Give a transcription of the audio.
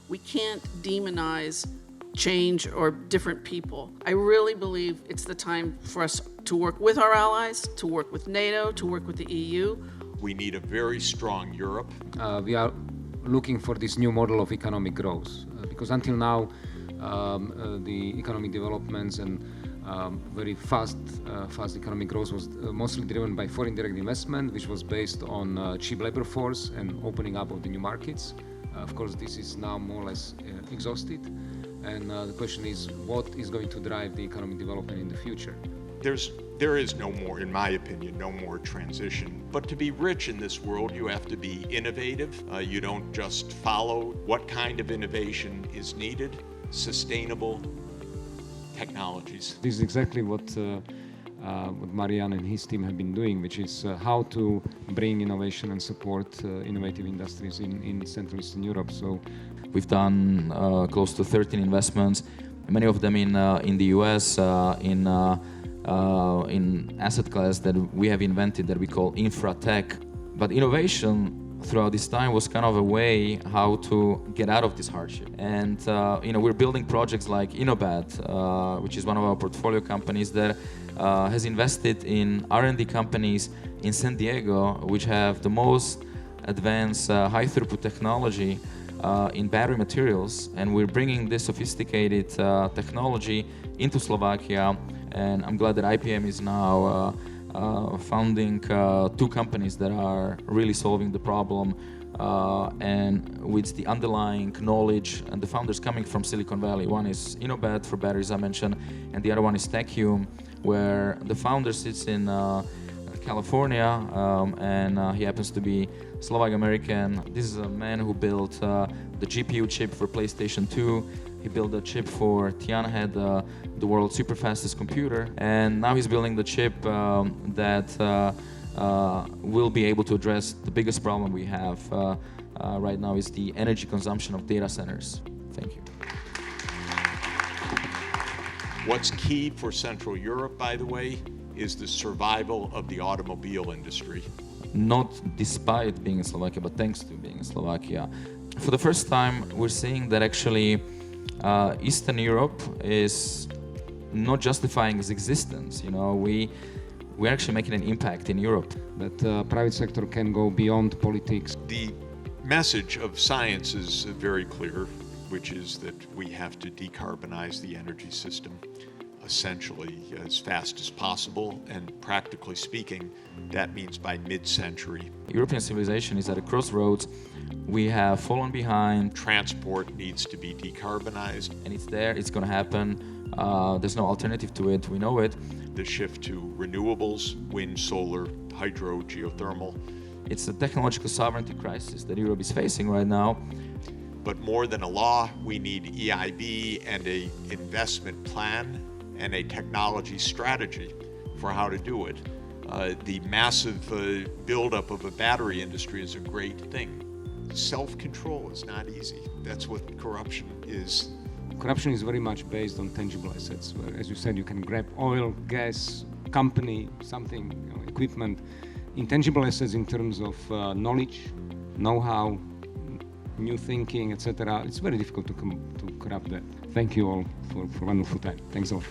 We can't demonize change or different people. I really believe it's the time for us to work with our allies, to work with NATO, to work with the EU. We need a very strong Europe. We are looking for this new model of economic growth because until now the economic developments and very fast economic growth was mostly driven by foreign direct investment, which was based on cheap labor force and opening up of the new markets. Of course, this is now more or less exhausted, and the question is, what is going to drive the economic development in the future? There is no more, in my opinion, no more transition. But to be rich in this world, you have to be innovative. You don't just follow what kind of innovation is needed, sustainable technologies. This is exactly what Marian and his team have been doing, which is how to bring innovation and support innovative industries in Central Eastern Europe. So we've done close to 13 investments, many of them in the US, in asset class that we have invented that we call infra tech. But innovation throughout this time was kind of a way how to get out of this hardship. And we're building projects like InnoBat, which is one of our portfolio companies that has invested in R&D companies in San Diego, which have the most advanced high throughput technology in battery materials. And we're bringing this sophisticated technology into Slovakia. And I'm glad that IPM is now founding two companies that are really solving the problem and with the underlying knowledge and the founders coming from Silicon Valley. One is InnoBat for batteries I mentioned, and the other one is Techhume, where the founder sits in California and he happens to be Slovak American. This is a man who built the GPU chip for PlayStation 2. He built a chip for Tianhe, the world's super fastest computer, and now he's building the chip that will be able to address the biggest problem we have right now is the energy consumption of data centers. Thank you. What's key for Central Europe, by the way, is the survival of the automobile industry. Not despite being in Slovakia, but thanks to being in Slovakia. For the first time, we're seeing that actually Eastern Europe is not justifying its existence. We're actually making an impact in Europe. That private sector can go beyond politics. The message of science is very clear, which is that we have to decarbonize the energy system essentially as fast as possible, and practically speaking, that means by mid-century. European civilization is at a crossroads. We have fallen behind. Transport needs to be decarbonized. And it's there, it's going to happen. There's no alternative to it, we know it. The shift to renewables, wind, solar, hydro, geothermal. It's a technological sovereignty crisis that Europe is facing right now. But more than a law, we need EIB and an investment plan and a technology strategy for how to do it. The massive buildup of a battery industry is a great thing. Self-control is not easy. That's what corruption is. Corruption is very much based on tangible assets, where, as you said, you can grab oil, gas, company, something, equipment. Intangible assets in terms of knowledge, know-how, new thinking, etc. It's very difficult to corrupt that. Thank you all for wonderful time. Thanks a lot.